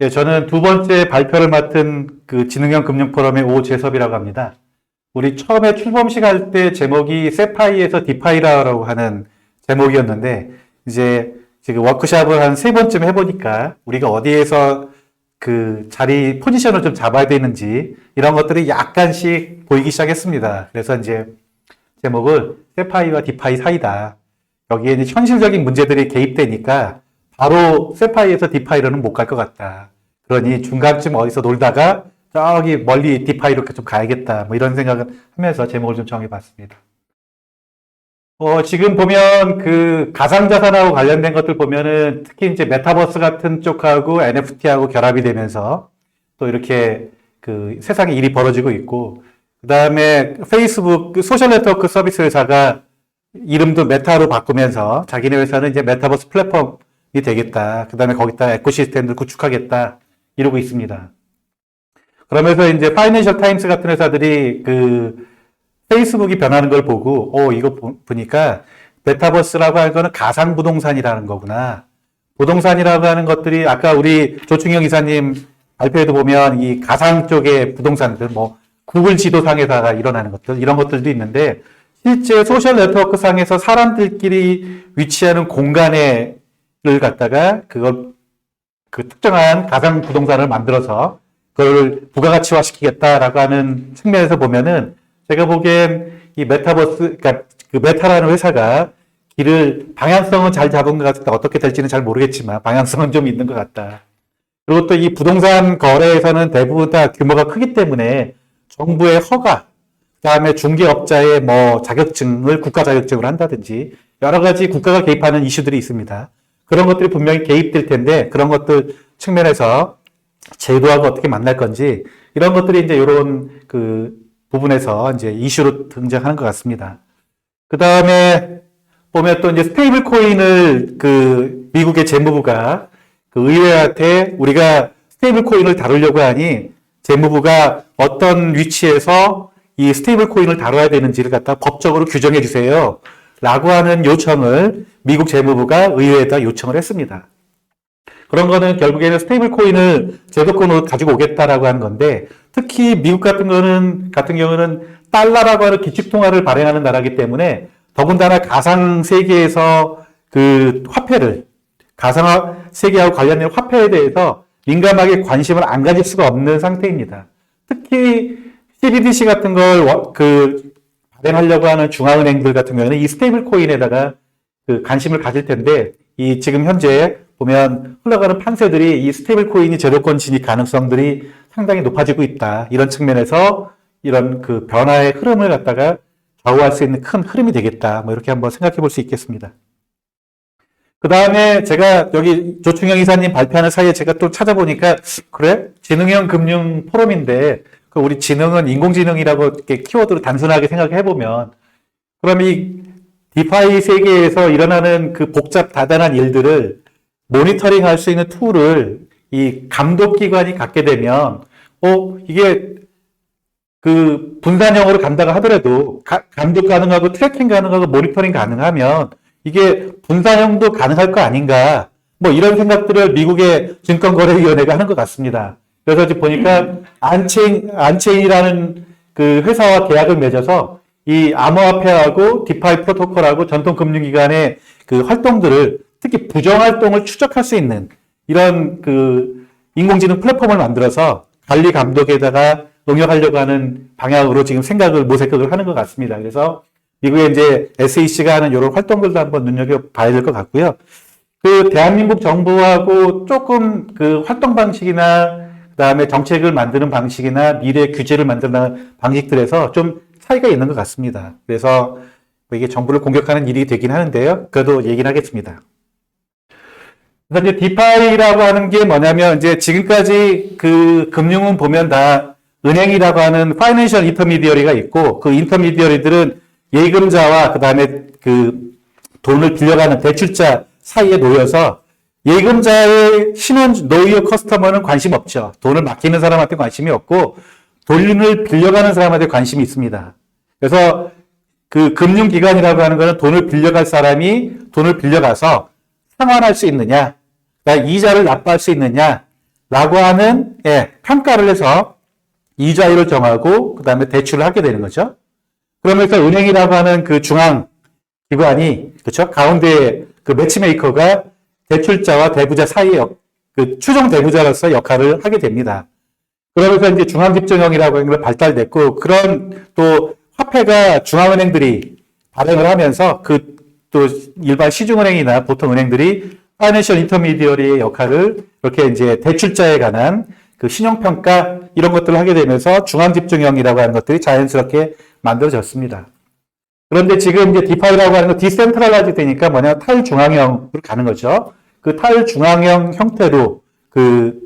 예, 저는 두 번째 발표를 맡은 그 지능형 금융 포럼의 오재섭이라고 합니다. 우리 처음에 출범식 할 때 제목이 세파이에서 디파이라고 하는 제목이었는데, 이제 지금 워크숍을 한 세 번쯤 해보니까 우리가 어디에서 그 자리 포지션을 좀 잡아야 되는지 이런 것들이 약간씩 보이기 시작했습니다. 그래서 이제 제목을 세파이와 디파이 사이다. 여기에 이제 현실적인 문제들이 개입되니까 바로 세파이에서 디파이로는 못 갈 것 같다. 그러니 중간쯤 어디서 놀다가 저기 멀리 디파이로 좀 가야겠다. 뭐 이런 생각을 하면서 제목을 좀 정해봤습니다. 지금 보면 그 가상자산하고 관련된 것들 보면은 특히 이제 메타버스 같은 쪽하고 NFT하고 결합이 되면서 또 이렇게 그 세상에 일이 벌어지고 있고, 그 다음에 페이스북 그 소셜 네트워크 서비스 회사가 이름도 메타로 바꾸면서 자기네 회사는 이제 메타버스 플랫폼이 되겠다. 그 다음에 거기다 에코시스템을 구축하겠다. 이러고 있습니다. 그러면서 이제 파이낸셜 타임스 같은 회사들이 그 페이스북이 변하는 걸 보고, 이거 보니까 메타버스라고 하는 거는 가상 부동산이라는 거구나. 부동산이라고 하는 것들이 아까 우리 조충영 이사님 발표에도 보면 이 가상 쪽의 부동산들, 뭐 구글 지도상에다가 일어나는 것들, 이런 것들도 있는데 실제 소셜 네트워크 상에서 사람들끼리 위치하는 공간을 갖다가 그걸 그 특정한 가상 부동산을 만들어서 그걸 부가가치화 시키겠다라고 하는 측면에서 보면은 제가 보기엔 이 메타버스, 그러니까 그 메타라는 회사가 방향성은 잘 잡은 것 같은데 어떻게 될지는 잘 모르겠지만 방향성은 좀 있는 것 같다. 그리고 또 이 부동산 거래에서는 대부분 다 규모가 크기 때문에 정부의 허가, 그다음에 중개업자의 뭐 자격증을 국가 자격증을 한다든지 여러 가지 국가가 개입하는 이슈들이 있습니다. 그런 것들이 분명히 개입될 텐데 그런 것들 측면에서 제도하고 어떻게 만날 건지 이런 것들이 이제 이런 그 부분에서 이제 이슈로 등장하는 것 같습니다. 그 다음에 보면 또 이제 스테이블 코인을 그 미국의 재무부가 그 의회한테 우리가 스테이블 코인을 다루려고 하니 재무부가 어떤 위치에서 이 스테이블 코인을 다뤄야 되는지를 갖다 법적으로 규정해 주세요. 라고 하는 요청을 미국 재무부가 의회에다 요청을 했습니다. 그런 거는 결국에는 스테이블 코인을 제도권으로 가지고 오겠다라고 하는 건데, 특히 미국 같은 경우는 달러라고 하는 기축통화를 발행하는 나라이기 때문에 더군다나 가상 세계에서 그 화폐를, 가상 세계하고 관련된 화폐에 대해서 민감하게 관심을 안 가질 수가 없는 상태입니다. 특히 CBDC 같은 걸 발행하려고 하는 중앙은행들 같은 경우에는 이 스테이블 코인에다가 그 관심을 가질 텐데, 이 지금 현재 보면 흘러가는 판세들이 이 스테이블 코인이 제도권 진입 가능성들이 상당히 높아지고 있다. 이런 측면에서 이런 그 변화의 흐름을 갖다가 좌우할 수 있는 큰 흐름이 되겠다. 뭐 이렇게 한번 생각해 볼 수 있겠습니다. 그 다음에 제가 여기 조충영 이사님 발표하는 사이에 제가 또 찾아보니까, 그래? 지능형 금융 포럼인데, 우리 지능은 인공지능이라고 이렇게 키워드로 단순하게 생각해 보면, 그럼 이 디파이 세계에서 일어나는 그 복잡 다단한 일들을 모니터링 할 수 있는 툴을 이 감독기관이 갖게 되면, 이게 그 분산형으로 간다고 하더라도 감독 가능하고 트래킹 가능하고 모니터링 가능하면 이게 분산형도 가능할 거 아닌가. 뭐 이런 생각들을 미국의 증권거래위원회가 하는 것 같습니다. 그래서 지금 보니까 안체인이라는 그 회사와 계약을 맺어서 이 암호화폐하고 디파이 프로토콜하고 전통금융기관의 그 활동들을 특히 부정활동을 추적할 수 있는 이런 그 인공지능 플랫폼을 만들어서 관리 감독에다가 응용하려고 하는 방향으로 지금 모색을 하는 것 같습니다. 그래서 미국에 이제 SEC가 하는 이런 활동들도 한번 눈여겨봐야 될 것 같고요. 그 대한민국 정부하고 조금 그 활동 방식이나 그다음에 정책을 만드는 방식이나 미래 규제를 만드는 방식들에서 좀 차이가 있는 것 같습니다. 그래서 이게 정부를 공격하는 일이 되긴 하는데요. 그래도 얘기는 하겠습니다. 그래서 이제 디파이라고 하는 게 뭐냐면 이제 지금까지 그 금융은 보면 다 은행이라고 하는 파이낸셜 인터미디어리가 있고 그 인터미디어리들은 예금자와 그다음에 그 돈을 빌려가는 대출자 사이에 놓여서 예금자의 신원 노이어 커스터머는 관심 없죠. 돈을 맡기는 사람한테 관심이 없고 돈을 빌려가는 사람한테 관심이 있습니다. 그래서 그 금융기관이라고 하는 거는 돈을 빌려갈 사람이 돈을 빌려가서 상환할 수 있느냐, 그러니까 이자를 납부할 수 있느냐, 라고 하는, 예, 평가를 해서 이자율을 정하고, 그 다음에 대출을 하게 되는 거죠. 그러면서 은행이라고 하는 그 중앙 기관이, 그렇죠? 가운데 그 매치메이커가 대출자와 대부자 사이의 그 추종 대부자로서 역할을 하게 됩니다. 그러면서 이제 중앙집중형이라고 하는 걸 발달됐고, 그런 또 화폐가 중앙은행들이 발행을 하면서 그 또 일반 시중은행이나 보통 은행들이 파이낸셜 인터미디어리의 역할을 이렇게 이제 대출자에 관한 그 신용평가 이런 것들을 하게 되면서 중앙집중형이라고 하는 것들이 자연스럽게 만들어졌습니다. 그런데 지금 이제 디파이라고 하는 거 디센트럴라이즈 되니까 뭐냐, 탈중앙형으로 가는 거죠. 그 탈중앙형 형태로 그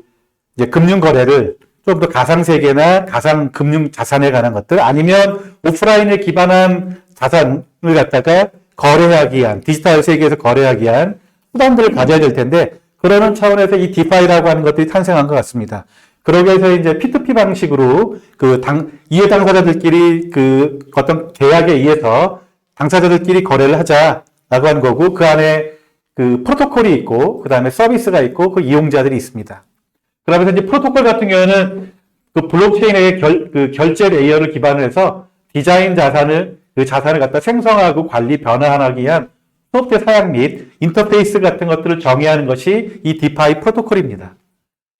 이제 금융 거래를 좀 더 가상세계나 가상금융 자산에 관한 것들 아니면 오프라인에 기반한 자산을 갖다가 거래하기 위한 디지털 세계에서 거래하기 위한 수단들을 가져야 될 텐데 그러는 차원에서 이 디파이라고 하는 것들이 탄생한 것 같습니다. 그러기 위해서 이제 P2P 방식으로 그 이해 당사자들끼리 그 어떤 계약에 의해서 당사자들끼리 거래를 하자라고 하는 거고 그 안에 그 프로토콜이 있고 그 다음에 서비스가 있고 그 이용자들이 있습니다. 그러면서 이제 프로토콜 같은 경우에는 그 블록체인의 그 결제 레이어를 기반으로 해서 디자인 그 자산을 갖다 생성하고 관리 변환하기 위한 소프트웨어 사양 및 인터페이스 같은 것들을 정의하는 것이 이 디파이 프로토콜입니다.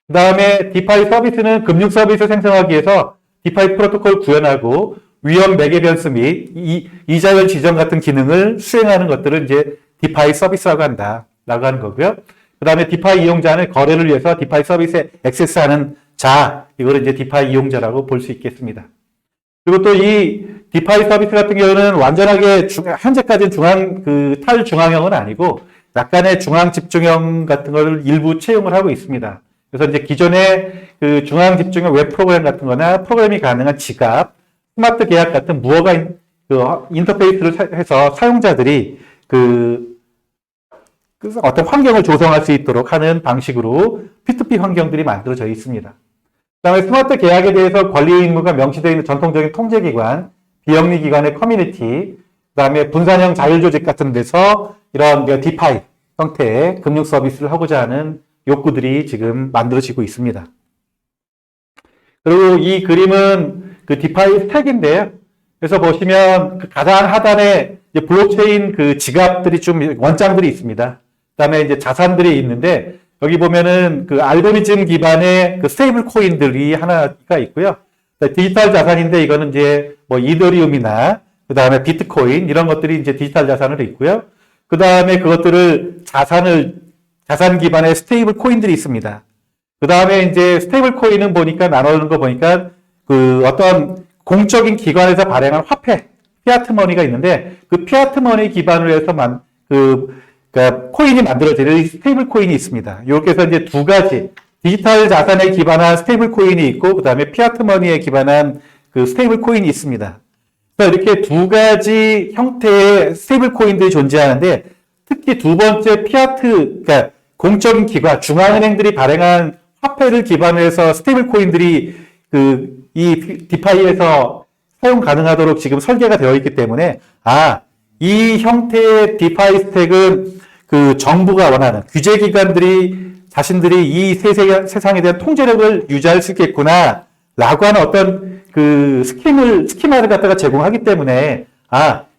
그 다음에 디파이 서비스는 금융 서비스 생성하기 위해서 디파이 프로토콜 구현하고 위험 매개 변수 및 이자율 지정 같은 기능을 수행하는 것들을 이제 디파이 서비스라고 한다라고 하는 거고요. 그 다음에 디파이 이용자는 거래를 위해서 디파이 서비스에 액세스하는 자, 이거를 이제 디파이 이용자라고 볼 수 있겠습니다. 그리고 또 이 디파이 서비스 같은 경우는 완전하게 현재까지는 탈중앙형은 아니고 약간의 중앙 집중형 같은 거를 일부 채용을 하고 있습니다. 그래서 이제 기존의 그 중앙 집중형 웹 프로그램 같은 거나 프로그램이 가능한 지갑, 스마트 계약 같은 무어가 인터페이스를 해서 사용자들이 어떤 환경을 조성할 수 있도록 하는 방식으로 P2P 환경들이 만들어져 있습니다. 그 다음에 스마트 계약에 대해서 권리 의무가 명시되어 있는 전통적인 통제기관, 비영리기관의 커뮤니티, 그 다음에 분산형 자율조직 같은 데서 이런 디파이 형태의 금융 서비스를 하고자 하는 욕구들이 지금 만들어지고 있습니다. 그리고 이 그림은 그 디파이 스택인데요. 그래서 보시면 그 가장 하단에 이제 블록체인 그 지갑들이 좀 원장들이 있습니다. 그 다음에 이제 자산들이 있는데 여기 보면은 그 알고리즘 기반의 그 스테이블 코인들이 하나가 있고요. 디지털 자산인데 이거는 이제 뭐 이더리움이나 그 다음에 비트코인 이런 것들이 이제 디지털 자산으로 있고요. 그 다음에 그것들을 자산 기반의 스테이블 코인들이 있습니다. 그 다음에 이제 스테이블 코인은 보니까 나누는 거 보니까 그 어떤 공적인 기관에서 발행한 화폐, 피아트 머니가 있는데 그 피아트 머니 기반으로 해서 그러니까 코인이 만들어지는 스테이블 코인이 있습니다. 이렇게 해서 이제 두 가지 디지털 자산에 기반한 스테이블 코인이 있고 그 다음에 피아트 머니에 기반한 그 스테이블 코인이 있습니다. 그래서 이렇게 두 형태의 스테이블 코인들이 존재하는데 특히 두 번째 그러니까 공적인 기관, 중앙은행들이 발행한 화폐를 기반으로 해서 스테이블 코인들이 이 디파이에서 사용 가능하도록 지금 설계가 되어 있기 때문에 이 형태의 디파이 스택은 그 정부가 원하는 규제기관들이 자신들이 이 세상에 대한 통제력을 유지할 수 있겠구나 라고 하는 어떤 그 스키마를 갖다가 제공하기 때문에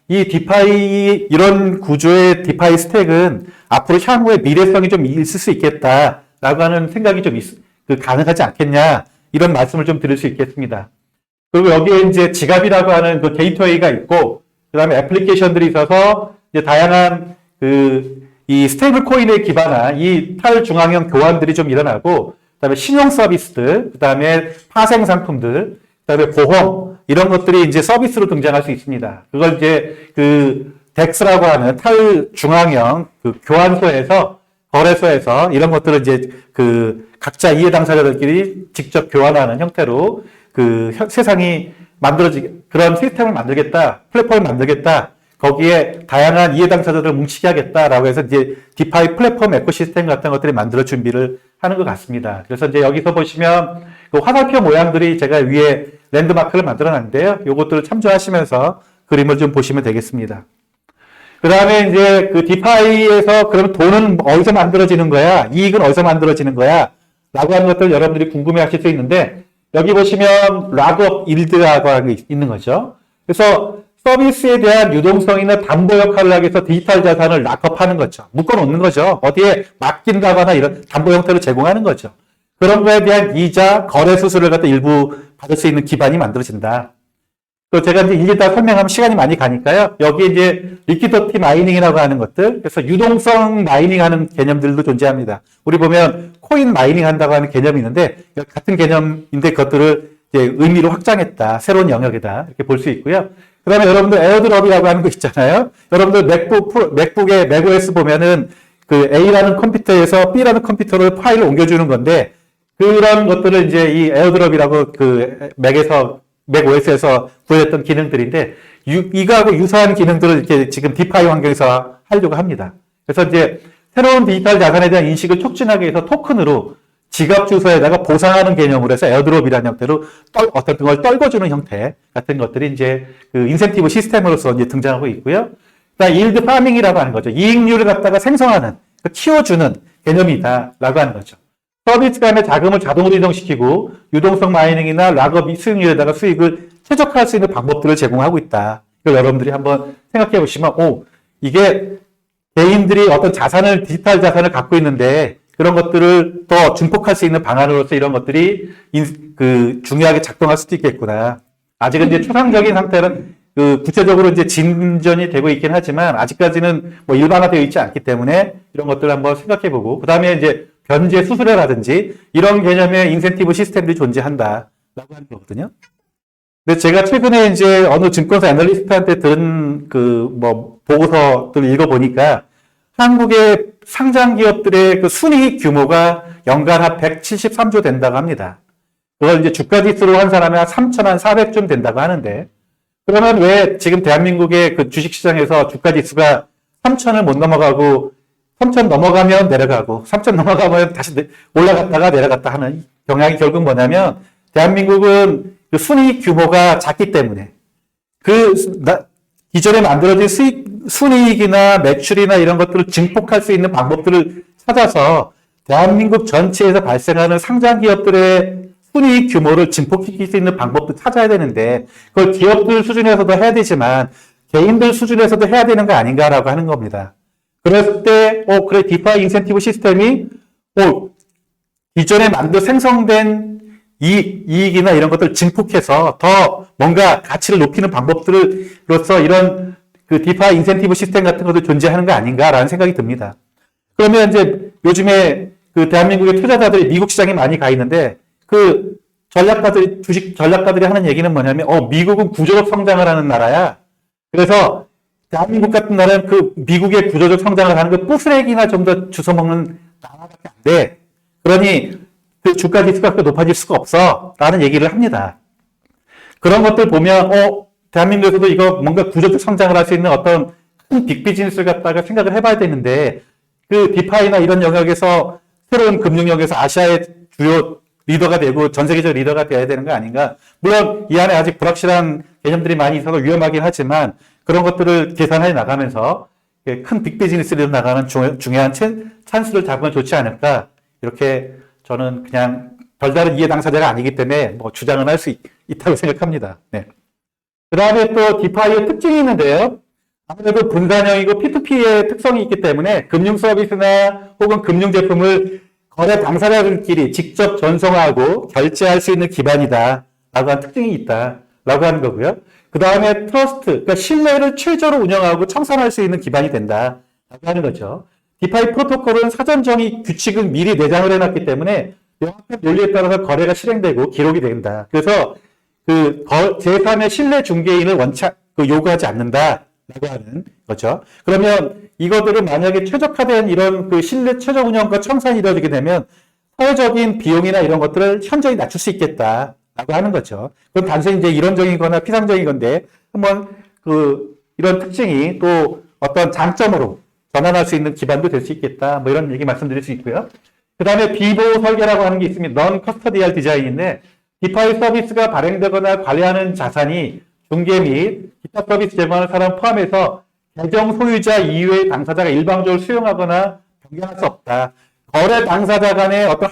이 디파이 이런 구조의 디파이 스택은 앞으로 향후에 미래성이 좀 있을 수 있겠다라고 하는 생각이 좀 가능하지 않겠냐 이런 말씀을 좀 드릴 수 있겠습니다. 그리고 여기에 이제 지갑이라고 하는 그 게이트웨이가 있고 그 다음에 애플리케이션들이 있어서 이제 다양한 이 스테이블 코인에 기반한 이 탈중앙형 교환들이 좀 일어나고 그 다음에 신용 서비스들, 그 다음에 파생 상품들, 그 다음에 보험 이런 것들이 이제 서비스로 등장할 수 있습니다. 그걸 이제 덱스라고 하는 탈중앙형 교환소에서 거래소에서 이런 것들을 이제 각자 이해 당사자들끼리 직접 교환하는 형태로 세상이 그런 시스템을 만들겠다, 플랫폼을 만들겠다, 거기에 다양한 이해 당사자들을 뭉치게 하겠다라고 해서 이제 디파이 플랫폼 에코시스템 같은 것들이 만들어 준비를 하는 것 같습니다. 그래서 이제 여기서 보시면 그 화살표 모양들이 제가 위에 랜드마크를 만들어 놨는데요. 요것들을 참조하시면서 그림을 좀 보시면 되겠습니다. 그 다음에 이제 그 디파이에서 그럼 돈은 어디서 만들어지는 거야? 이익은 어디서 만들어지는 거야? 라고 하는 것들 여러분들이 궁금해 하실 수 있는데, 여기 보시면 락업 일드라고 하는 게 있는 거죠. 그래서 서비스에 대한 유동성이나 담보 역할을 하기 위해서 디지털 자산을 락업하는 거죠. 묶어놓는 거죠. 어디에 맡긴다거나 이런 담보 형태로 제공하는 거죠. 그런 거에 대한 이자, 거래 수수료를 갖다 일부 받을 수 있는 기반이 만들어진다. 또 제가 이제 일일이 다 설명하면 시간이 많이 가니까요. 여기 이제 리퀴디티 마이닝이라고 하는 것들, 그래서 유동성 마이닝 하는 개념들도 존재합니다. 우리 보면 코인 마이닝 한다고 하는 개념이 있는데, 같은 개념인데 그것들을 이제 의미로 확장했다. 새로운 영역이다. 이렇게 볼 수 있고요. 그 다음에 여러분들 에어드롭이라고 하는 거 있잖아요. 여러분들 맥북에 맥OS 보면은 그 A라는 컴퓨터에서 B라는 컴퓨터로 파일을 옮겨주는 건데, 그런 것들을 이제 이 에어드롭이라고 그 맥OS에서 구현했던 기능들인데, 이거하고 유사한 기능들을 이렇게 지금 디파이 환경에서 하려고 합니다. 그래서 이제 새로운 디지털 자산에 대한 인식을 촉진하기 위해서 토큰으로 지갑 주소에다가 보상하는 개념으로 해서 에어드롭이라는 형태로 어떤 걸 떨궈주는 형태 같은 것들이 이제 그 인센티브 시스템으로서 이제 등장하고 있고요. 그다음 일드 파밍이라고 하는 거죠. 이익률을 갖다가 생성하는, 키워주는 개념이다라고 하는 거죠. 서비스 간의 자금을 자동으로 이동시키고 유동성 마이닝이나 락업 수익률에다가 수익을 최적화할 수 있는 방법들을 제공하고 있다. 이걸 여러분들이 한번 생각해 보시면, 이게 개인들이 어떤 자산을, 디지털 자산을 갖고 있는데 그런 것들을 더 증폭할 수 있는 방안으로서 이런 것들이 중요하게 작동할 수도 있겠구나. 아직은 이제 초상적인 상태는 구체적으로 이제 진전이 되고 있긴 하지만 아직까지는 뭐 일반화되어 있지 않기 때문에 이런 것들을 한번 생각해 보고, 그 다음에 이제 변제 수수료라든지 이런 개념의 인센티브 시스템들이 존재한다라고 하는 거거든요. 근데 제가 최근에 이제 어느 증권사 애널리스트한테 들은 보고서들을 읽어보니까 한국의 상장 기업들의 그 순이익 규모가 연간 한 173조 된다고 합니다. 그걸 이제 주가 지수로 환산하면 한 3,400쯤 된다고 하는데, 그러면 왜 지금 대한민국의 그 주식시장에서 주가 지수가 3,000을 못 넘어가고 3,000 넘어가면 내려가고 3,000 넘어가면 다시 올라갔다가 내려갔다 하는 경향이 결국 뭐냐면, 대한민국은 그 순이익 규모가 작기 때문에 기존에 만들어진 순이익이나 매출이나 이런 것들을 증폭할 수 있는 방법들을 찾아서 대한민국 전체에서 발생하는 상장 기업들의 순이익 규모를 증폭시킬 수 있는 방법도 찾아야 되는데, 그걸 기업들 수준에서도 해야 되지만 개인들 수준에서도 해야 되는 거 아닌가라고 하는 겁니다. 그랬을 때, 그래, 디파이 인센티브 시스템이, 기존에 생성된 이익이나 이런 것들을 증폭해서 더 뭔가 가치를 높이는 방법들로서 이런 그 디파이 인센티브 시스템 같은 것도 존재하는 거 아닌가라는 생각이 듭니다. 그러면 이제 요즘에 그 대한민국의 투자자들이 미국 시장에 많이 가 있는데, 그 주식 전략가들이 하는 얘기는 뭐냐면, 미국은 구조적 성장을 하는 나라야. 그래서 대한민국 같은 나라는 그 미국의 구조적 성장을 하는 그 뿌스레기나 좀 더 주워먹는 나라밖에 안 돼. 그러니 그 주가 지수가 높아질 수가 없어. 라는 얘기를 합니다. 그런 것들 보면, 대한민국에서도 이거 뭔가 구조적 성장을 할 수 있는 어떤 큰 빅비즈니스를 갖다가 생각을 해봐야 되는데, 그 디파이나 이런 영역에서 새로운 금융역에서 아시아의 주요 리더가 되고 전 세계적 리더가 되어야 되는 거 아닌가. 물론 이 안에 아직 불확실한 개념들이 많이 있어서 위험하긴 하지만 그런 것들을 계산해 나가면서 큰 빅비즈니스로 나가는 중요한 찬스를 잡으면 좋지 않을까. 이렇게 저는 그냥 별다른 이해 당사자가 아니기 때문에 뭐 주장을 할 수 있다고 생각합니다. 네. 그 다음에 또 디파이의 특징이 있는데요. 아무래도 분산형이고 P2P의 특성이 있기 때문에 금융 서비스나 혹은 금융 제품을 거래 당사자들끼리 직접 전송하고 결제할 수 있는 기반이다 라고 하는 특징이 있다 라고 하는 거고요. 그 다음에 트러스트, 그러니까 신뢰를 최저로 운영하고 청산할 수 있는 기반이 된다 라고 하는 거죠. 디파이 프로토콜은 사전 정의 규칙을 미리 내장을 해놨기 때문에 명확한 논리에 따라서 거래가 실행되고 기록이 된다. 그래서 그 제3의 신뢰 중개인을 요구하지 않는다 라고 하는 거죠. 그러면 이것들은 만약에 최적화된 이런 그 신뢰 최적 운영과 청산이 이루어지게 되면 사회적인 비용이나 이런 것들을 현저히 낮출 수 있겠다라고 하는 거죠. 그건 단순히 이제 이론적이거나 피상적인 건데 한번 이런 특징이 또 어떤 장점으로 전환할 수 있는 기반도 될 수 있겠다. 뭐 이런 얘기 말씀드릴 수 있고요. 그 다음에 비보호 설계라고 하는 게 있습니다. non custodial 디자인인데 디파이 서비스가 발행되거나 관리하는 자산이 중개 및 기타 서비스 제공하는 사람 포함해서 계정 소유자 이외의 당사자가 일방적으로 수용하거나 변경할 수 없다. 거래 당사자 간의 어떤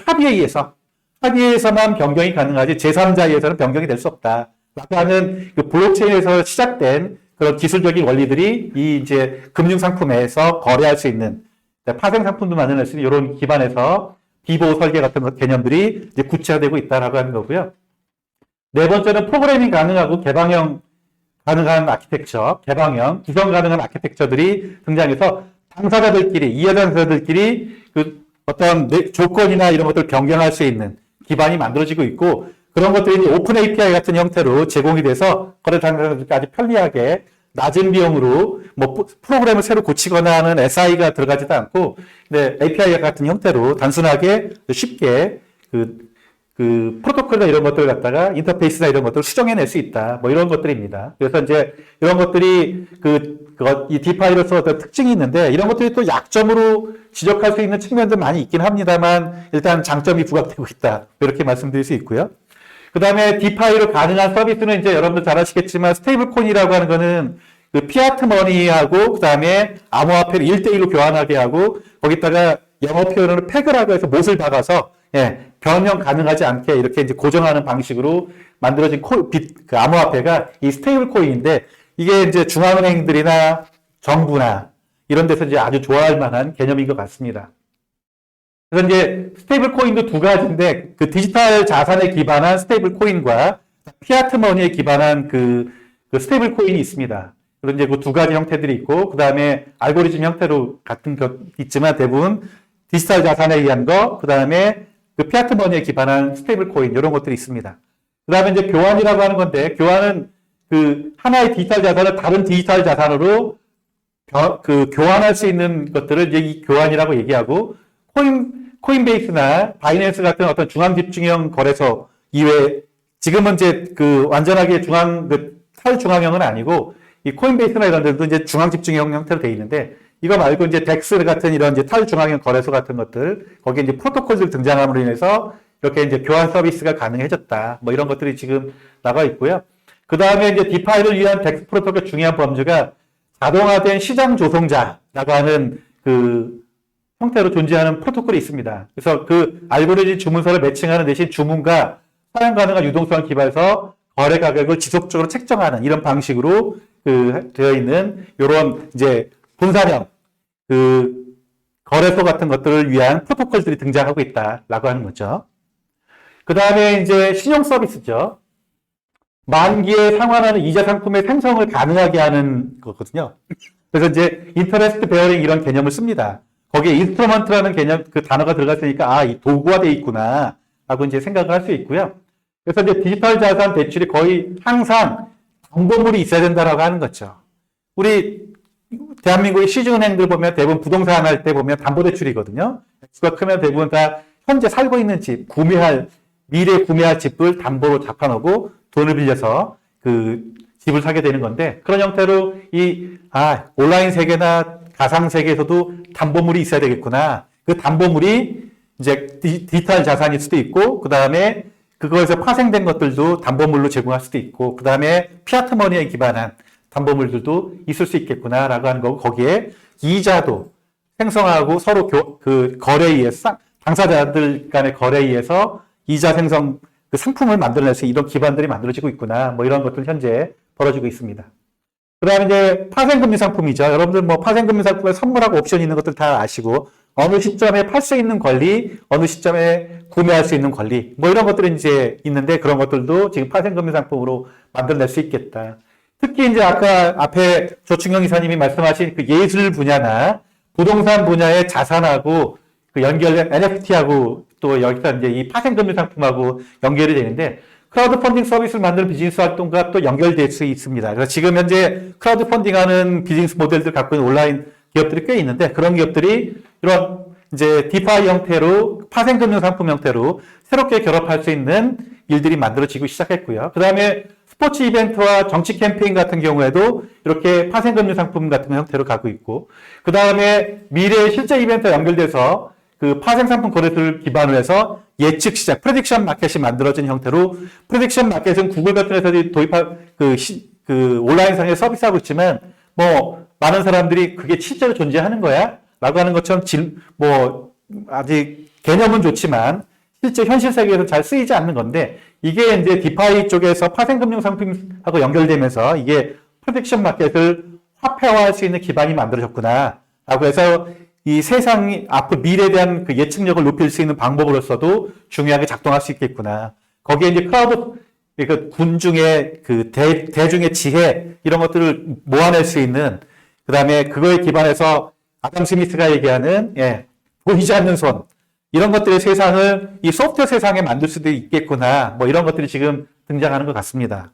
합의에서만 변경이 가능하지 제3자에 의해서는 변경이 될 수 없다. 라고 하는 그 블록체인에서 시작된 그런 기술적인 원리들이 이 이제 금융 상품에서 거래할 수 있는 파생 상품도 만들어낼 수 있는 이런 기반에서 비보호 설계 같은 개념들이 이제 구체화되고 있다라고 하는 거고요. 네 번째는 프로그래밍 가능하고 개방형 가능한 아키텍처, 개방형, 구성 가능한 아키텍처들이 등장해서 이해 당사자들끼리 그 어떤 조건이나 이런 것들을 변경할 수 있는 기반이 만들어지고 있고 그런 것들이 오픈 API 같은 형태로 제공이 돼서 거래 당사자들께 아주 편리하게 낮은 비용으로 뭐 프로그램을 새로 고치거나 하는 SI가 들어가지도 않고 근데 API 같은 형태로 단순하게 쉽게 그 프로토콜이나 이런 것들을 갖다가 인터페이스나 이런 것들을 수정해낼 수 있다. 뭐 이런 것들입니다. 그래서 이제 이런 것들이 이 디파이로서 어떤 특징이 있는데 이런 것들이 또 약점으로 지적할 수 있는 측면도 많이 있긴 합니다만 일단 장점이 부각되고 있다. 이렇게 말씀드릴 수 있고요. 그 다음에 디파이로 가능한 서비스는 이제 여러분들 잘 아시겠지만 스테이블 코인이라고 하는 거는 그 피아트 머니하고 그 다음에 암호화폐를 1대1로 교환하게 하고 거기다가 영어 표현으로 팩이라고 해서 못을 박아서 변형 가능하지 않게 이렇게 이제 고정하는 방식으로 만들어진 그 암호화폐가 이 스테이블 코인인데 이게 이제 중앙은행들이나 정부나 이런 데서 이제 아주 좋아할 만한 개념인 것 같습니다. 그래서 이제 스테이블 코인도 두 가지인데 그 디지털 자산에 기반한 스테이블 코인과 피아트 머니에 기반한 그 스테이블 코인이 있습니다. 그런 이제 그 두 가지 형태들이 있고 그 다음에 알고리즘 형태로 같은 것 있지만 대부분 디지털 자산에 의한 거, 그 다음에 그 피아트 머니에 기반한 스테이블 코인 이런 것들이 있습니다. 그 다음에 이제 교환이라고 하는 건데 교환은 그 하나의 디지털 자산을 다른 디지털 자산으로 교환할 수 있는 것들을 이제 이 교환이라고 얘기하고 코인베이스나 바이낸스 같은 어떤 중앙 집중형 거래소 이외에 지금은 이제 그 완전하게 탈중앙형은 아니고 이 코인베이스나 이런 데도 이제 중앙 집중형 형태로 되어 있는데 이거 말고 이제 덱스 같은 이런 이제 탈중앙형 거래소 같은 것들 거기에 이제 프로토콜들 등장함으로 인해서 이렇게 이제 교환 서비스가 가능해졌다. 뭐 이런 것들이 지금 나와 있고요. 그 다음에 이제 디파이를 위한 덱스 프로토콜 중요한 범주가 자동화된 시장 조성자라고 하는 그 형태로 존재하는 프로토콜이 있습니다. 그래서 그 알고리즘 주문서를 매칭하는 대신 주문과 사용 가능한 유동성을 기반해서 거래 가격을 지속적으로 책정하는 이런 방식으로 되어 있는 이런 이제 분산형 거래소 같은 것들을 위한 프로토콜들이 등장하고 있다라고 하는 거죠. 그 다음에 이제 신용 서비스죠. 만기에 상환하는 이자 상품의 생성을 가능하게 하는 거거든요. 그래서 이제 인터레스트 베어링 이런 개념을 씁니다. 거기에 인스트루먼트라는 개념, 그 단어가 들어갔으니까, 이 도구화 돼 있구나, 라고 이제 생각을 할 수 있고요. 그래서 이제 디지털 자산 대출이 거의 항상 담보물이 있어야 된다라고 하는 거죠. 우리 대한민국의 시중은행들 보면 대부분 부동산 할 때 보면 담보대출이거든요. 액수가 크면 대부분 다 현재 살고 있는 집, 미래에 구매할 집을 담보로 잡아놓고 돈을 빌려서 그 집을 사게 되는 건데 그런 형태로 온라인 세계나 가상 세계에서도 담보물이 있어야 되겠구나. 그 담보물이 이제 디지털 자산일 수도 있고 그 다음에 그거에서 파생된 것들도 담보물로 제공할 수도 있고 그 다음에 피아트 머니에 기반한 담보물들도 있을 수 있겠구나라고 하는 거고 거기에 이자도 생성하고 서로 거래에 의해서 당사자들 간의 거래에 의해서 이자 생성 그 상품을 만들어낼 수 이런 기반들이 만들어지고 있구나. 뭐 이런 것들 현재 벌어지고 있습니다. 그 다음에 이제 파생금리 상품이죠. 여러분들 뭐 파생금리 상품에 선물하고 옵션이 있는 것들 다 아시고 어느 시점에 팔 수 있는 권리, 어느 시점에 구매할 수 있는 권리 뭐 이런 것들이 이제 있는데 그런 것들도 지금 파생금리 상품으로 만들어낼 수 있겠다. 특히 이제 아까 앞에 조충영 이사님이 말씀하신 그 예술 분야나 부동산 분야의 자산하고 그 NFT하고 또 여기서 이제 이 파생금리 상품하고 연결이 되는데 크라우드 펀딩 서비스를 만드는 비즈니스 활동과 또 연결될 수 있습니다. 그래서 지금 현재 크라우드 펀딩하는 비즈니스 모델들 갖고 있는 온라인 기업들이 꽤 있는데 그런 기업들이 이런 이제 디파이 형태로 파생금융 상품 형태로 새롭게 결합할 수 있는 일들이 만들어지고 시작했고요. 그 다음에 스포츠 이벤트와 정치 캠페인 같은 경우에도 이렇게 파생금융 상품 같은 형태로 가고 있고 그 다음에 미래의 실제 이벤트와 연결돼서 그 파생 상품 거래소를 기반으로 해서 예측 시장, 프레딕션 마켓이 만들어진 형태로 프레딕션 마켓은 구글 같은 회사들이 도입한 그 온라인상에 서비스하고 있지만 뭐 많은 사람들이 그게 실제로 존재하는 거야? 라고 하는 것처럼 아직 개념은 좋지만 실제 현실 세계에서 잘 쓰이지 않는 건데 이게 이제 디파이 쪽에서 파생금융 상품하고 연결되면서 이게 프로텍션 마켓을 화폐화할 수 있는 기반이 만들어졌구나. 라고 해서 이 세상이 앞으로 미래에 대한 그 예측력을 높일 수 있는 방법으로서도 중요하게 작동할 수 있겠구나. 거기에 이제 크라우드, 그 군중의 그 대중의 지혜, 이런 것들을 모아낼 수 있는, 그 다음에 그거에 기반해서 아담 스미스가 얘기하는, 보이지 않는 손, 이런 것들의 세상을 이 소프트웨어 세상에 만들 수도 있겠구나. 뭐 이런 것들이 지금 등장하는 것 같습니다.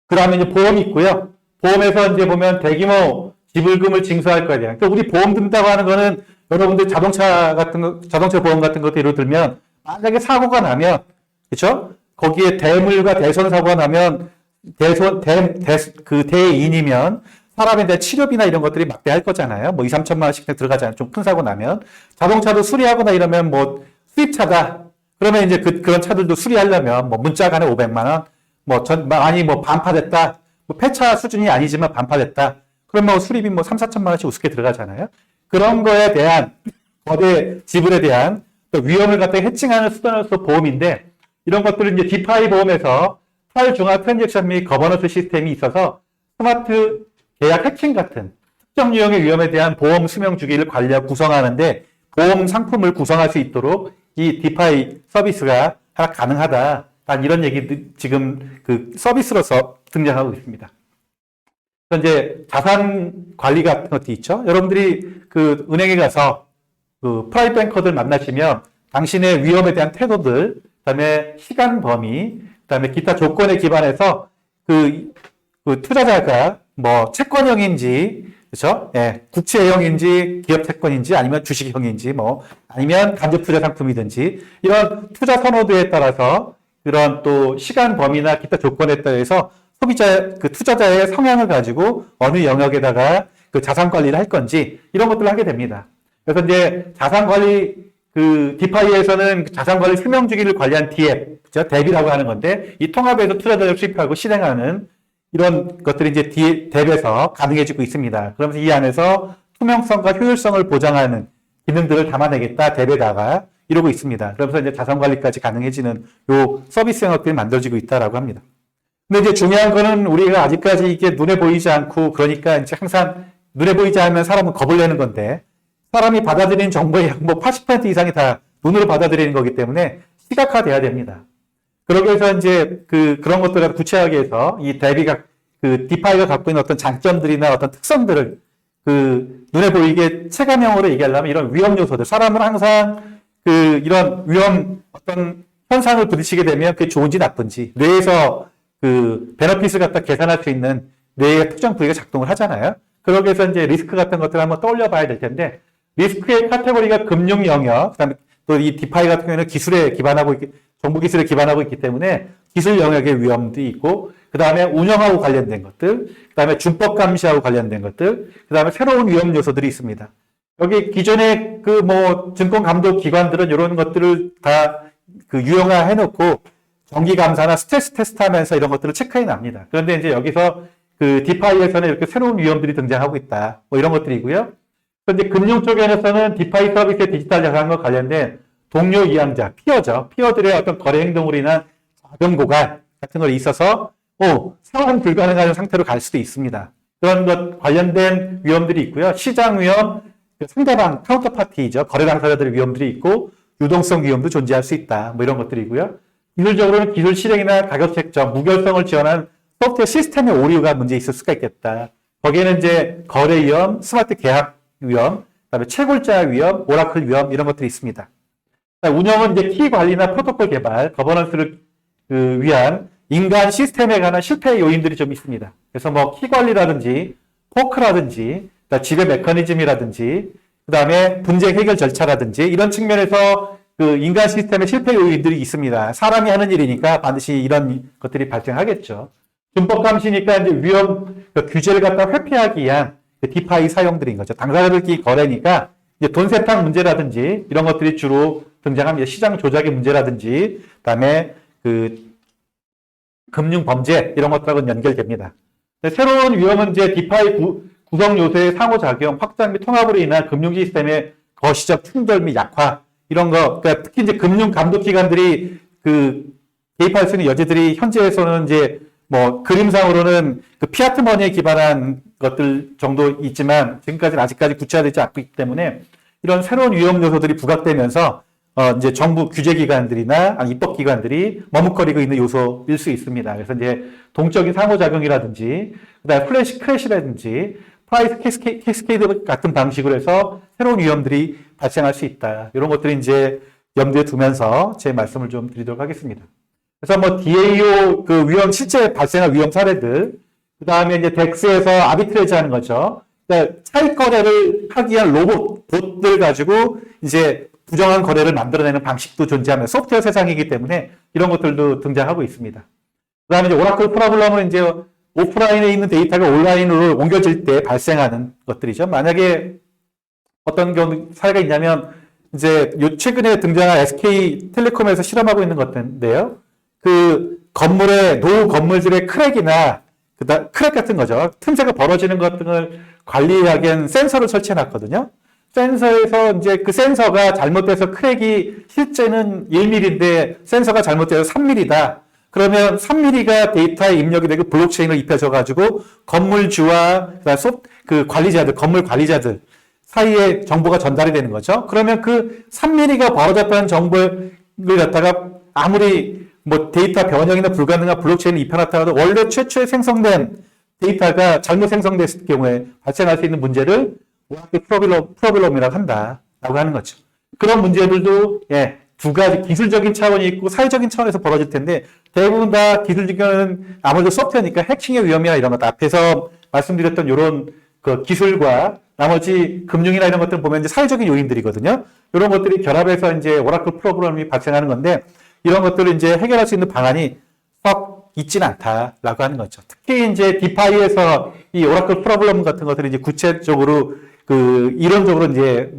그 다음에 이제 보험이 있고요. 보험에서 이제 보면 대규모 지불금을 징수할 거에 대한. 그러니까 우리 보험 든다고 하는 거는 여러분들 자동차 보험 같은 것도 예를 들면 만약에 사고가 나면, 그렇죠? 거기에 대물과 대손 사고가 나면 그 대인이면 사람에 대한 치료비나 이런 것들이 막대할 거잖아요. 뭐 2, 3천만 원씩 들어가잖아요. 좀 큰 사고 나면. 자동차도 수리하거나 이러면 뭐 수입차다. 그러면 이제 그런 차들도 수리하려면 뭐 문자 간에 500만 원, 뭐 반파됐다. 뭐 폐차 수준이 아니지만 반파됐다. 그러면 뭐 수리비 뭐 3, 4천만 원씩 우습게 들어가잖아요. 그런 거에 대한 거대 지불에 대한 또 위험을 갖다 해칭하는 수단으로서 보험인데 이런 것들은 이제 디파이 보험에서 탈중앙 트랜잭션 및 거버넌스 시스템이 있어서 스마트 계약 해킹 같은 특정 유형의 위험에 대한 보험 수명 주기를 관리하고 구성하는데 보험 상품을 구성할 수 있도록 이 디파이 서비스가 하나 가능하다. 단 이런 얘기 지금 그 서비스로서 등장하고 있습니다. 이제 자산 관리 같은 것도 있죠. 여러분들이 그 은행에 가서 그 프라이빗 뱅커들 만나시면 당신의 위험에 대한 태도들, 그다음에 시간 범위, 그다음에 기타 조건에 기반해서 그 투자자가 뭐 채권형인지, 그렇죠? 국채형인지, 기업 채권인지, 아니면 주식형인지, 뭐 아니면 간접 투자 상품이든지 이런 투자 선호도에 따라서 그런 또 시간 범위나 기타 조건에 따라서 투자자의 성향을 가지고 어느 영역에다가 그 자산 관리를 할 건지 이런 것들을 하게 됩니다. 그래서 이제 자산 관리, 그 디파이에서는 자산 관리 수명 주기를 관리한 DApp, 그죠? DApp이라고 하는 건데 이 통합에서 투자자를 수입하고 실행하는 이런 것들이 이제 DApp에서 가능해지고 있습니다. 그러면서 이 안에서 투명성과 효율성을 보장하는 기능들을 담아내겠다, DApp에다가 이러고 있습니다. 그러면서 이제 자산 관리까지 가능해지는 요 서비스 영역들이 만들어지고 있다라고 합니다. 근데 이제 중요한 거는 우리가 아직까지 이게 눈에 보이지 않고 그러니까 이제 항상 눈에 보이지 않으면 사람은 겁을 내는 건데 사람이 받아들이는 정보의 약 뭐 80% 이상이 다 눈으로 받아들이는 거기 때문에 시각화돼야 됩니다. 그러기 위해서 이제 그런 것들을 구체하게 해서 이 디파이가 갖고 있는 어떤 장점들이나 어떤 특성들을 눈에 보이게 체감형으로 얘기하려면 이런 위험 요소들, 사람은 항상 이런 위험 어떤 현상을 부딪히게 되면 그게 좋은지 나쁜지 뇌에서 베너핏을 갖다 계산할 수 있는 뇌의 특정 부위가 작동을 하잖아요. 그러기 위해서 이제 리스크 같은 것들을 한번 떠올려 봐야 될 텐데, 리스크의 카테고리가 금융 영역, 그 다음에 또 이 디파이 같은 경우에는 정보 기술에 기반하고 있기 때문에 기술 영역의 위험도 있고, 그 다음에 운영하고 관련된 것들, 그 다음에 준법 감시하고 관련된 것들, 그 다음에 새로운 위험 요소들이 있습니다. 여기 기존의 증권 감독 기관들은 이런 것들을 다 유형화 해놓고 정기 감사나 스트레스 테스트 하면서 이런 것들을 체크해 납니다. 그런데 이제 여기서 디파이에서는 이렇게 새로운 위험들이 등장하고 있다. 뭐 이런 것들이고요. 그런데 금융 쪽에서는 디파이 서비스의 디지털 자산과 관련된 동료 이양자, 피어들의 어떤 거래 행동으로 인한 자금 고갈 같은 것이 있어서 상환 불가능한 상태로 갈 수도 있습니다. 그런 것 관련된 위험들이 있고요. 시장 위험, 상대방 카운터파티죠. 거래 당사자들의 위험들이 있고 유동성 위험도 존재할 수 있다. 뭐 이런 것들이고요. 기술적으로는 기술 실행이나 가격 책정, 무결성을 지원한 소프트웨어 시스템의 오류가 문제 있을 수가 있겠다. 거기에는 이제 거래 위험, 스마트 계약 위험, 그다음에 채굴자 위험, 오라클 위험 이런 것들이 있습니다. 운영은 이제 키 관리나 프로토콜 개발, 거버넌스를 위한 인간 시스템에 관한 실패 요인들이 좀 있습니다. 그래서 뭐 키 관리라든지 포크라든지 지배 메커니즘이라든지 그다음에 분쟁 해결 절차라든지 이런 측면에서 인간 시스템의 실패 요인들이 있습니다. 사람이 하는 일이니까 반드시 이런 것들이 발생하겠죠. 준법 감시니까 이제 위험 규제를 갖다 회피하기 위한 디파이 사용들인 거죠. 당사자들끼리 거래니까 이제 돈 세탁 문제라든지 이런 것들이 주로 등장합니다. 시장 조작의 문제라든지 그다음에 금융 범죄 이런 것들하고는 연결됩니다. 새로운 위험은 이제 디파이 구성 요소의 상호작용, 확장 및 통합으로 인한 금융 시스템의 거시적 충돌 및 약화 이런 거, 그러니까 특히 이제 금융 감독 기관들이 그 개입할 수 있는 여지들이 현재에서는 이제 뭐 그림상으로는 그 피아트 머니에 기반한 것들 정도 있지만 지금까지는 아직까지 구체화되지 않고 있기 때문에 이런 새로운 위험 요소들이 부각되면서 이제 정부 규제기관들이나 입법기관들이 머뭇거리고 있는 요소일 수 있습니다. 그래서 이제 동적인 상호작용이라든지, 그다음에 플래시 크래시라든지, 프라이스 캐스케이드 같은 방식으로 해서 새로운 위험들이 발생할 수 있다. 이런 것들이 이제 염두에 두면서 제 말씀을 좀 드리도록 하겠습니다. 그래서 뭐 DAO 그 위험, 실제 발생한 위험 사례들, 그다음에 이제 덱스에서 아비트레이지 하는 거죠. 그러니까 차익 거래를 하기 위한 봇들 가지고 이제 부정한 거래를 만들어내는 방식도 존재하면 소프트웨어 세상이기 때문에 이런 것들도 등장하고 있습니다. 그 다음에 이제 오라클 프로블럼은 이제 오프라인에 있는 데이터가 온라인으로 옮겨질 때 발생하는 것들이죠. 만약에 어떤 경우 사례가 있냐면 이제 최근에 등장한 SK텔레콤에서 실험하고 있는 것인데요. 그 노후 건물들의 크랙이나 크랙 같은 거죠. 틈새가 벌어지는 것 등을 관리하기 위한 센서를 설치해 놨거든요. 센서에서 이제 그 센서가 잘못돼서 크랙이 실제는 1mm인데 센서가 잘못돼서 3mm다. 그러면 3mm가 데이터에 입력이 되고 블록체인을 입혀져가지고 건물주와 그 관리자들, 건물 관리자들 사이에 정보가 전달이 되는 거죠. 그러면 그 3mm가 벌어졌다는 정보를 갖다가 아무리 뭐 데이터 변형이나 불가능한 블록체인을 입혀놨다 하도 원래 최초에 생성된 데이터가 잘못 생성됐을 경우에 발생할 수 있는 문제를 오라클 프로블럼이라고 한다라고 하는 거죠. 그런 문제들도 두 가지 기술적인 차원이 있고 사회적인 차원에서 벌어질 텐데 대부분 다 기술적인 아무래도 소프트웨어니까 해킹의 위험이나 이런 것 앞에서 말씀드렸던 이런 그 기술과 나머지 금융이나 이런 것들 보면 이제 사회적인 요인들이거든요. 이런 것들이 결합해서 이제 오라클 프로블럼이 발생하는 건데 이런 것들을 이제 해결할 수 있는 방안이 썩 있지는 않다라고 하는 거죠. 특히 이제 디파이에서 이 오라클 프로블럼 같은 것들이 이제 구체적으로 이론적으로 이제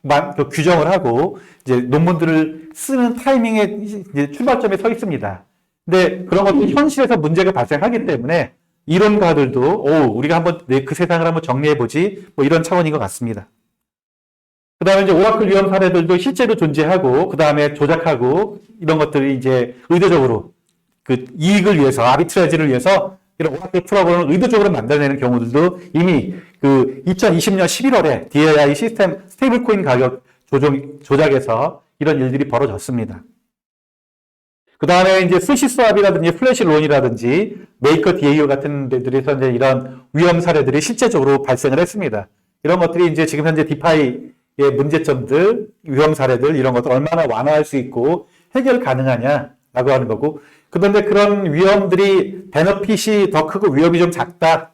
막 규정을 하고 이제 논문들을 쓰는 타이밍에 이제 출발점에 서 있습니다. 근데 그런 것들이 현실에서 문제가 발생하기 때문에 이론가들도 우리가 한번 그 세상을 한번 정리해 보지 뭐 이런 차원인 것 같습니다. 그 다음에 이제 오라클 위험 사례들도 실제로 존재하고 그 다음에 조작하고 이런 것들이 이제 의도적으로 그 이익을 위해서 아비트라지를 위해서 이런 오라클 프로그램을 의도적으로 만들어내는 경우들도 이미 그 2020년 11월에 DAI 시스템 스테이블 코인 가격 조작에서 이런 일들이 벌어졌습니다. 그 다음에 이제 스시 스왑이라든지 플래시론이라든지 메이커 DAO 같은 데들에서 이제 이런 위험 사례들이 실제적으로 발생을 했습니다. 이런 것들이 이제 지금 현재 디파이의 문제점들, 위험 사례들 이런 것들 얼마나 완화할 수 있고 해결 가능하냐라고 하는 거고 그런데 그런 위험들이 베너핏이 더 크고 위험이 좀 작다.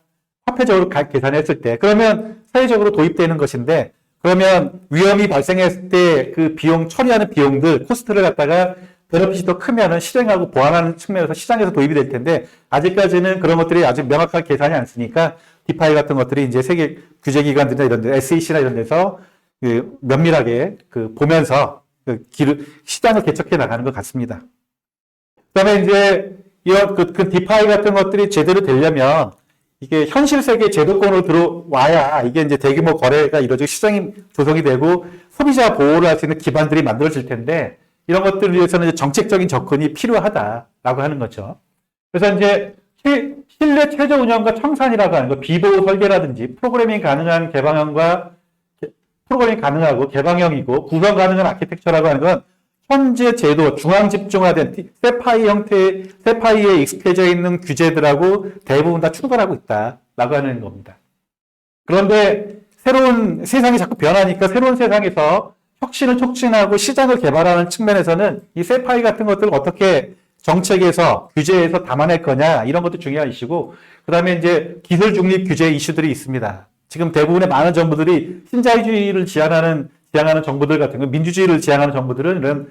화폐적으로 계산했을 때 그러면 사회적으로 도입되는 것인데 그러면 위험이 발생했을 때 그 비용 처리하는 비용들 코스트를 갖다가 베너핏이 더 크면은 실행하고 보완하는 측면에서 시장에서 도입이 될 텐데 아직까지는 그런 것들이 아직 명확하게 계산이 안 쓰니까 디파이 같은 것들이 이제 세계 규제기관들이나 이런 데 SEC나 이런 데서 면밀하게 보면서 시장을 개척해 나가는 것 같습니다. 그다음에 이제 이런 그 디파이 같은 것들이 제대로 되려면 이게 현실 세계 제도권으로 들어와야 이게 이제 대규모 거래가 이루어지고 시장이 조성이 되고 소비자 보호를 할 수 있는 기반들이 만들어질 텐데 이런 것들을 위해서는 이제 정책적인 접근이 필요하다라고 하는 거죠. 그래서 이제 실내 최저 운영과 청산이라고 하는 거 비보호 설계라든지 프로그래밍 가능한 프로그래밍 가능하고 개방형이고 구성 가능한 아키텍처라고 하는 건 현재 제도 중앙 집중화된 세파이에 익숙해져 있는 규제들하고 대부분 다 충돌하고 있다라고 하는 겁니다. 그런데 새로운 세상이 자꾸 변하니까 새로운 세상에서 혁신을 촉진하고 시장을 개발하는 측면에서는 이 세파이 같은 것들을 어떻게 정책에서 규제에서 담아낼 거냐 이런 것도 중요한 이슈고 그다음에 이제 기술 중립 규제 이슈들이 있습니다. 지금 대부분의 많은 정부들이 신자유주의를 지향하는 정부들 같은 거 민주주의를 지향하는 정부들은 이런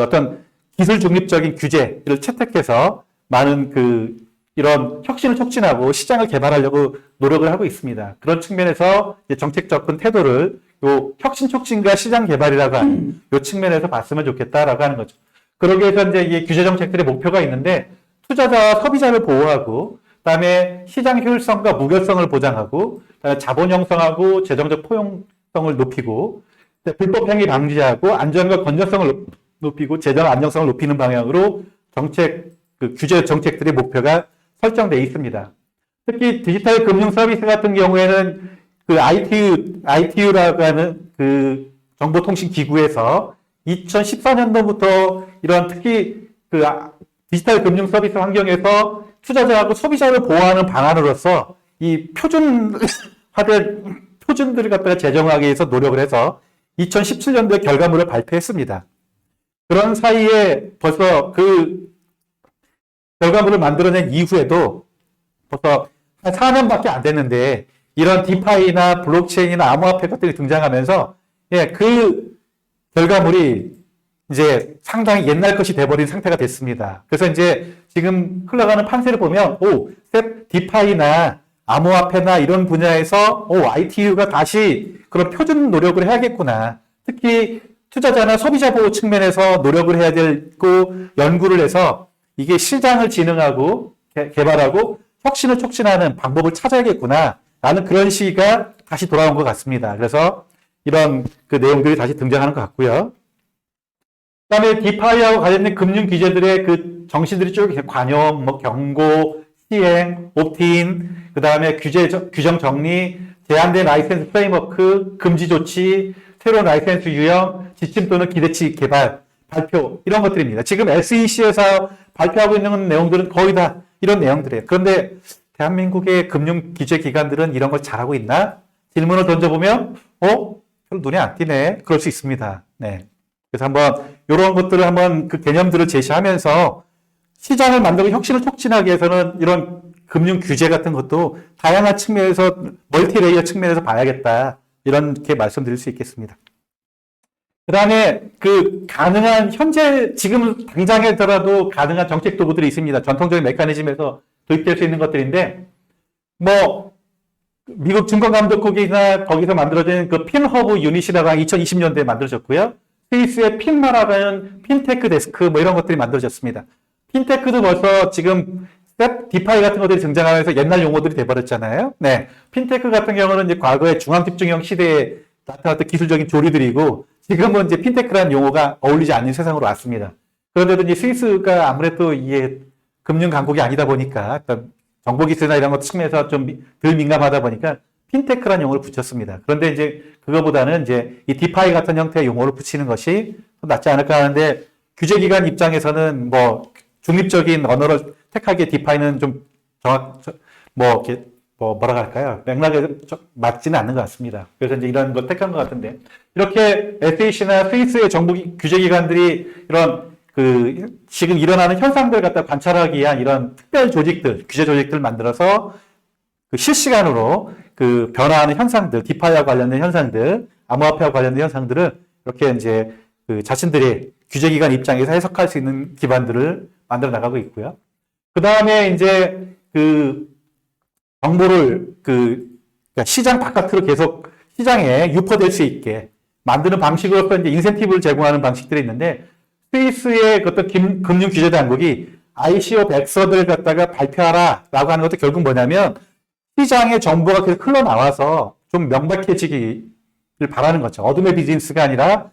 어떤 기술 중립적인 규제를 채택해서 많은 이런 혁신을 촉진하고 시장을 개발하려고 노력을 하고 있습니다. 그런 측면에서 이제 정책 접근 태도를 요 혁신 촉진과 시장 개발이라고 하는 요 측면에서 봤으면 좋겠다라고 하는 거죠. 그러기 위해서 이제 이 규제 정책들의 목표가 있는데 투자자와 소비자를 보호하고 그다음에 시장 효율성과 무결성을 보장하고 그다음에 자본 형성하고 재정적 높이고, 불법 행위 방지하고 안전과 건전성을 높이고 재정 안정성을 높이는 방향으로 규제 정책들의 목표가 설정되어 있습니다. 특히 디지털 금융 서비스 같은 경우에는 그 ITU라고 하는 그 정보통신기구에서 2014년도부터 이런 특히 그 디지털 금융 서비스 환경에서 투자자하고 소비자를 보호하는 방안으로서 이 표준들을 갖다가 제정하기 위해서 노력을 해서 2017년도에 결과물을 발표했습니다. 그런 사이에 벌써 그 결과물을 만들어낸 이후에도 벌써 한 4년밖에 안 됐는데 이런 디파이나 블록체인이나 암호화폐 것들이 등장하면서 그 결과물이 이제 상당히 옛날 것이 돼버린 상태가 됐습니다. 그래서 이제 지금 흘러가는 판세를 보면 디파이나 암호화폐나 이런 분야에서 ITU가 다시 그런 표준 노력을 해야겠구나. 특히 투자자나 소비자 보호 측면에서 노력을 해야 되고 연구를 해서 이게 시장을 진흥하고 개발하고 혁신을 촉진하는 방법을 찾아야겠구나. 라는 그런 시기가 다시 돌아온 것 같습니다. 그래서 이런 그 내용들이 다시 등장하는 것 같고요. 그 다음에 디파이하고 관련된 금융 규제들의 그 정신들이 쭉 관용, 경고, 시행, 옵트인, 그 다음에 규정 정리, 제한된 라이센스 프레임워크, 금지 조치, 새로운 라이센스 유형, 지침 또는 기대치 개발, 발표, 이런 것들입니다. 지금 SEC에서 발표하고 있는 내용들은 거의 다 이런 내용들이에요. 그런데 대한민국의 금융 규제 기관들은 이런 걸 잘하고 있나? 질문을 던져보면, 별로 눈에 안 띄네. 그럴 수 있습니다. 네. 그래서 한번, 이런 것들을 한번 그 개념들을 제시하면서 시장을 만들고 혁신을 촉진하기 위해서는 이런 금융 규제 같은 것도 다양한 측면에서, 멀티레이어 측면에서 봐야겠다. 이렇게 말씀드릴 수 있겠습니다. 그 다음에 지금 당장에더라도 가능한 정책 도구들이 있습니다. 전통적인 메커니즘에서 도입될 수 있는 것들인데, 미국 증권감독국이나 거기서 만들어진 그 핀허브 유닛이라고 한 2020년대에 만들어졌고요. 스위스의 핀마라는 핀테크 데스크 이런 것들이 만들어졌습니다. 핀테크도 벌써 지금 스텝 디파이 같은 것들이 등장하면서 옛날 용어들이 돼버렸잖아요. 네. 핀테크 같은 경우는 이제 과거의 중앙집중형 시대에 나타났던 기술적인 조리들이고, 지금은 이제 핀테크라는 용어가 어울리지 않는 세상으로 왔습니다. 그런데도 이제 스위스가 아무래도 이게 금융 강국이 아니다 보니까, 정보기술이나 이런 것 측면에서 좀 덜 민감하다 보니까 핀테크라는 용어를 붙였습니다. 그런데 이제 그거보다는 이제 이 디파이 같은 형태의 용어를 붙이는 것이 낫지 않을까 하는데, 규제기관 입장에서는 중립적인 언어를 택하기에 디파이는 좀 뭐라고 할까요? 맥락에 맞지는 않는 것 같습니다. 그래서 이제 이런 걸 택한 것 같은데, 이렇게 SEC나 스위스의 정부 규제기관들이 이런 지금 일어나는 현상들 갖다 관찰하기 위한 이런 특별 조직들, 규제 조직들을 만들어서 실시간으로 변화하는 현상들, 디파이와 관련된 현상들, 암호화폐와 관련된 현상들을 이렇게 이제 자신들의 규제기관 입장에서 해석할 수 있는 기반들을 만들어 나가고 있고요. 그 다음에 이제 정보를 그러니까 시장 바깥으로 계속 시장에 유포될 수 있게 만드는 방식으로서 이제 인센티브를 제공하는 방식들이 있는데, 스위스의 어떤 금융 규제 당국이 ICO 백서들 갖다가 발표하라라고 하는 것도 결국 뭐냐면 시장의 정보가 계속 흘러나와서 좀 명백해지기를 바라는 거죠. 어둠의 비즈니스가 아니라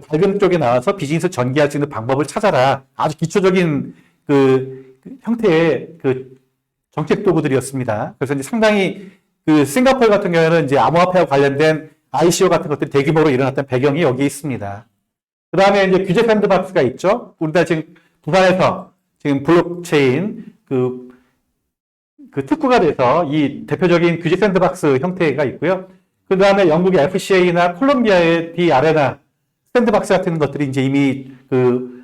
밝은 쪽에 나와서 비즈니스 전개할 수 있는 방법을 찾아라. 아주 기초적인 형태의 정책 도구들이었습니다. 그래서 이제 상당히 싱가포르 같은 경우에는 이제 암호화폐와 관련된 ICO 같은 것들이 대규모로 일어났던 배경이 여기 있습니다. 그 다음에 이제 규제 샌드박스가 있죠. 우리가 지금 부산에서 지금 블록체인 특구가 돼서 이 대표적인 규제 샌드박스 형태가 있고요. 그 다음에 영국의 FCA나 콜롬비아의 디아레나 샌드박스 같은 것들이 이제 이미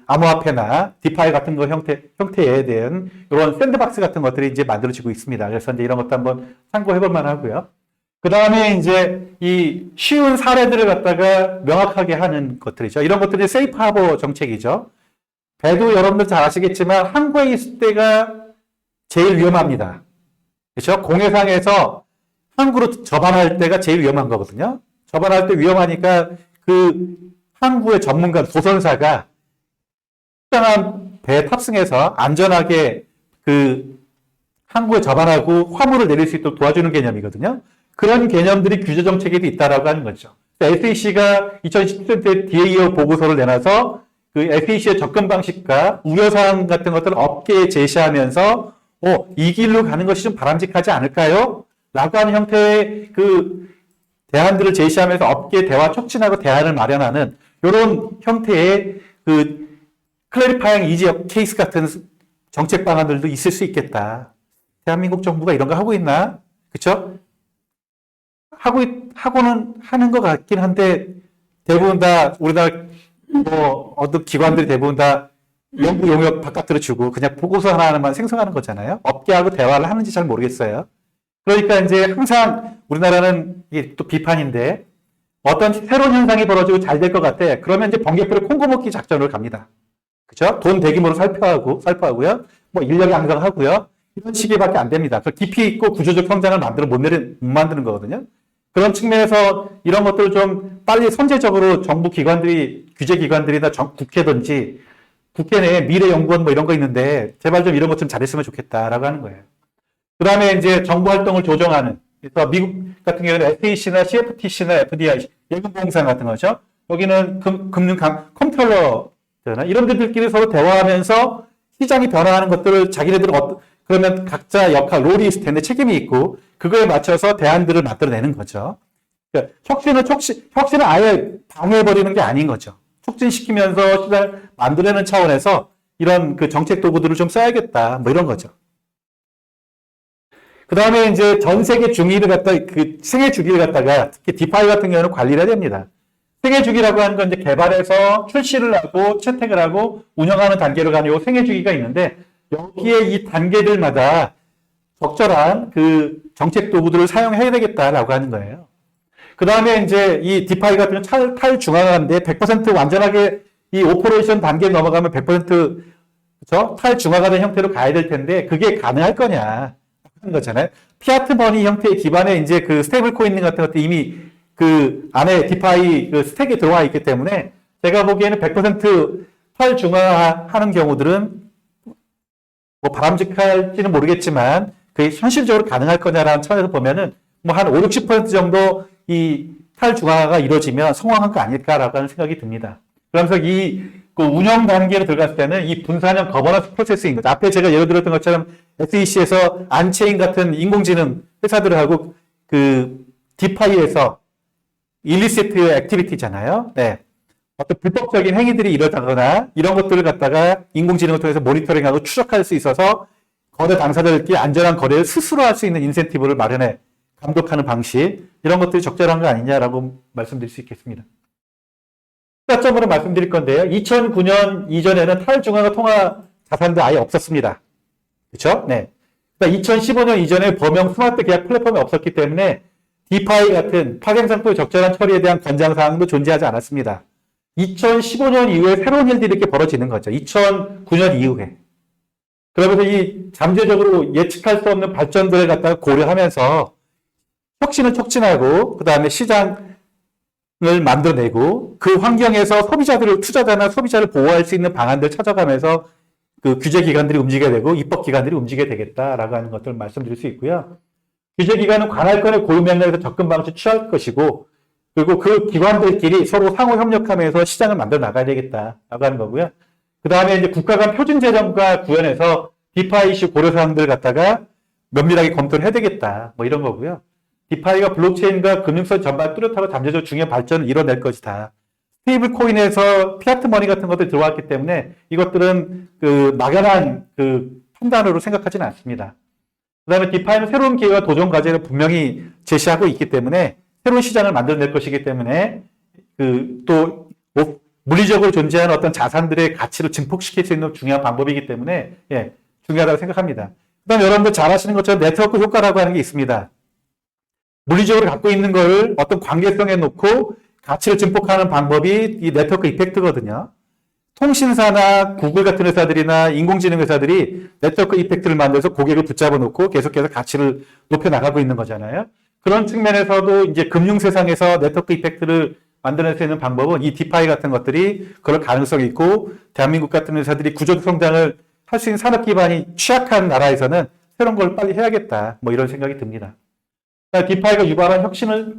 암호화폐나 디파이 같은 거 형태에 대한 이런 샌드박스 같은 것들이 이제 만들어지고 있습니다. 그래서 이제 이런 것도 한번 참고해 볼 만하고요. 그 다음에 이제 이 쉬운 사례들을 갖다가 명확하게 하는 것들이죠. 이런 것들이 세이프 하버 정책이죠. 배도 여러분들 잘 아시겠지만 항구에 있을 때가 제일 위험합니다. 그렇죠? 공해상에서 항구로 접안할 때가 제일 위험한 거거든요. 접안할 때 위험하니까 항구의 전문가, 조선사가 특정한 배에 탑승해서 안전하게 항구에 접안하고 화물을 내릴 수 있도록 도와주는 개념이거든요. 그런 개념들이 규제 정책에도 있다라고 하는 거죠. SEC가 2017년에 DAO 보고서를 내놔서 그 SEC의 접근 방식과 우려사항 같은 것들을 업계에 제시하면서 이 길로 가는 것이 좀 바람직하지 않을까요? 라고 하는 형태의 그 대안들을 제시하면서 업계 대화 촉진하고 대안을 마련하는 이런 형태의 그 클래리파잉 이지 케이스 같은 정책 방안들도 있을 수 있겠다. 대한민국 정부가 이런 거 하고 있나? 그쵸? 하고는 하는 것 같긴 한데, 대부분 다, 우리나라, 어떤 기관들이 대부분 다 연구 용역 바깥으로 주고, 그냥 보고서 하나만 생성하는 거잖아요. 업계하고 대화를 하는지 잘 모르겠어요. 그러니까 이제 항상 우리나라는 이게 또 비판인데, 어떤 새로운 현상이 벌어지고 잘 될 것 같아. 그러면 이제 번개불에 콩고 먹기 작전으로 갑니다. 그죠? 돈 대규모로 살포하고요. 뭐 인력 양성하고요. 이런 식의밖에 안 됩니다. 그 깊이 있고 구조적 성장을 못 만드는 거거든요. 그런 측면에서 이런 것들을 좀 빨리 선제적으로 정부 기관들이, 규제기관들이나 국회든지, 국회 내에 미래연구원 뭐 이런 거 있는데, 제발 좀 이런 것 좀 잘했으면 좋겠다라고 하는 거예요. 그 다음에 이제 정부 활동을 조정하는, 그래서 미국 같은 경우는 SEC나 CFTC나 FDI, 예금보험상 같은 거죠. 여기는 금융 컴퓨터러, 이런 데들끼리 서로 대화하면서 시장이 변화하는 것들을 자기네들은 그러면 각자 역할, 롤이 있을 텐데 책임이 있고, 그거에 맞춰서 대안들을 만들어내는 거죠. 그러니까 혁신은 아예 방해해버리는 게 아닌 거죠. 촉진시키면서 시장을 만들어내는 차원에서 이런 그 정책 도구들을 좀 써야겠다. 뭐 이런 거죠. 그 다음에 이제 전 세계 중위를 그 생애 주기를 갖다가 특히 디파이 같은 경우는 관리를 해야 됩니다. 생애 주기라고 하는 건 이제 개발해서 출시를 하고 채택을 하고 운영하는 단계로 가는 요 생애 주기가 있는데 여기에 이 단계들마다 적절한 그 정책 도구들을 사용해야 되겠다라고 하는 거예요. 그 다음에 이제 이 디파이 같은 경우는 탈중앙화인데 100% 완전하게 이 오퍼레이션 단계를 넘어가면 100% 그렇죠? 탈중앙화 된 형태로 가야 될 텐데 그게 가능할 거냐 하는 거잖아요. 피아트 머니 형태의 기반에 이제 그 스테이블 코인 같은 것도 이미 그 안에 디파이 그 스택에 들어와 있기 때문에 제가 보기에는 100% 탈중앙화 하는 경우들은 뭐 바람직할지는 모르겠지만 그게 현실적으로 가능할 거냐라는 차원에서 보면은 뭐 한 5, 60% 정도 이 탈중앙화가 이루어지면 성공한 거 아닐까라고 하는 생각이 듭니다. 그러면서 그 운영 단계로 들어갔을 때는 이 분산형 거버넌스 프로세스인 거죠. 앞에 제가 예를 들었던 것처럼 SEC에서 안체인 같은 인공지능 회사들하고 그 디파이에서 일리시트 액티비티잖아요. 네. 어떤 불법적인 행위들이 일어나거나 이런 것들을 갖다가 인공지능을 통해서 모니터링하고 추적할 수 있어서 거래 당사자들끼리 안전한 거래를 스스로 할 수 있는 인센티브를 마련해 감독하는 방식 이런 것들이 적절한 거 아니냐라고 말씀드릴 수 있겠습니다. 추가점으로 말씀드릴 건데요. 2009년 이전에는 탈중앙화 통화 자산도 아예 없었습니다. 그렇죠? 네. 그러니까 2015년 이전에 범용 스마트 계약 플랫폼이 없었기 때문에 디파이 같은 파생상품의 적절한 처리에 대한 권장사항도 존재하지 않았습니다. 2015년 이후에 새로운 일들이 이렇게 벌어지는 거죠. 2009년 이후에. 그러면서 이 잠재적으로 예측할 수 없는 발전들을 갖다가 고려하면서 혁신을 촉진하고 그 다음에 시장을 만들어내고 그 환경에서 투자자나 소비자를 보호할 수 있는 방안들을 찾아가면서 그 규제기관들이 움직여야 되고 입법기관들이 움직여야 되겠다라고 하는 것들을 말씀드릴 수 있고요. 규제기관은 관할 건의 고유 맥락에서 접근 방식을 취할 것이고 그리고 그 기관들끼리 서로 상호 협력하면서 시장을 만들어 나가야 되겠다라고 하는 거고요. 그 다음에 이제 국가 간 표준 재정과 구현해서 디파이 이슈 고려사항들을 갖다가 면밀하게 검토를 해야 되겠다. 뭐 이런 거고요. 디파이가 블록체인과 금융성 전반 뚜렷하고 잠재적 중요한 발전을 이뤄낼 것이다. 스테이블 코인에서 피아트 머니 같은 것들이 들어왔기 때문에 이것들은 그 막연한 그 판단으로 생각하지는 않습니다. 그 다음에 디파이는 새로운 기회와 도전 과제를 분명히 제시하고 있기 때문에 새로운 시장을 만들어낼 것이기 때문에 또 물리적으로 존재하는 어떤 자산들의 가치를 증폭시킬 수 있는 중요한 방법이기 때문에 중요하다고 생각합니다. 그 다음에 여러분들 잘 아시는 것처럼 네트워크 효과라고 하는 게 있습니다. 물리적으로 갖고 있는 거를 어떤 관계성에 놓고 가치를 증폭하는 방법이 이 네트워크 이펙트거든요. 통신사나 구글 같은 회사들이나 인공지능 회사들이 네트워크 이펙트를 만들어서 고객을 붙잡아 놓고 계속해서 가치를 높여 나가고 있는 거잖아요. 그런 측면에서도 이제 금융 세상에서 네트워크 이펙트를 만들어낼 수 있는 방법은 이 디파이 같은 것들이 그럴 가능성이 있고 대한민국 같은 회사들이 구조적 성장을 할 수 있는 산업 기반이 취약한 나라에서는 새로운 걸 빨리 해야겠다. 뭐 이런 생각이 듭니다. 디파이가 유발한 혁신을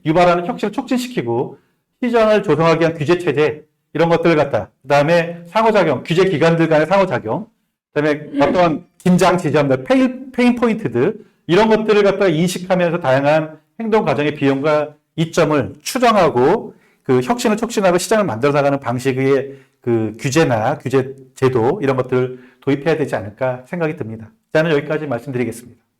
유발하는 혁신을 촉진시키고 시장을 조성하기 위한 규제 체제 이런 것들을 갖다 그다음에 상호작용, 규제 기관들 간의 상호작용, 그다음에 어떤 긴장 지점들, 페인 포인트들 이런 것들을 갖다가 인식하면서 다양한 행동 과정의 비용과 이점을 추정하고 그 혁신을 촉진하고 시장을 만들어 나가는 방식의 그 규제나 규제 제도 이런 것들을 도입해야 되지 않을까 생각이 듭니다. 저는 여기까지 말씀드리겠습니다.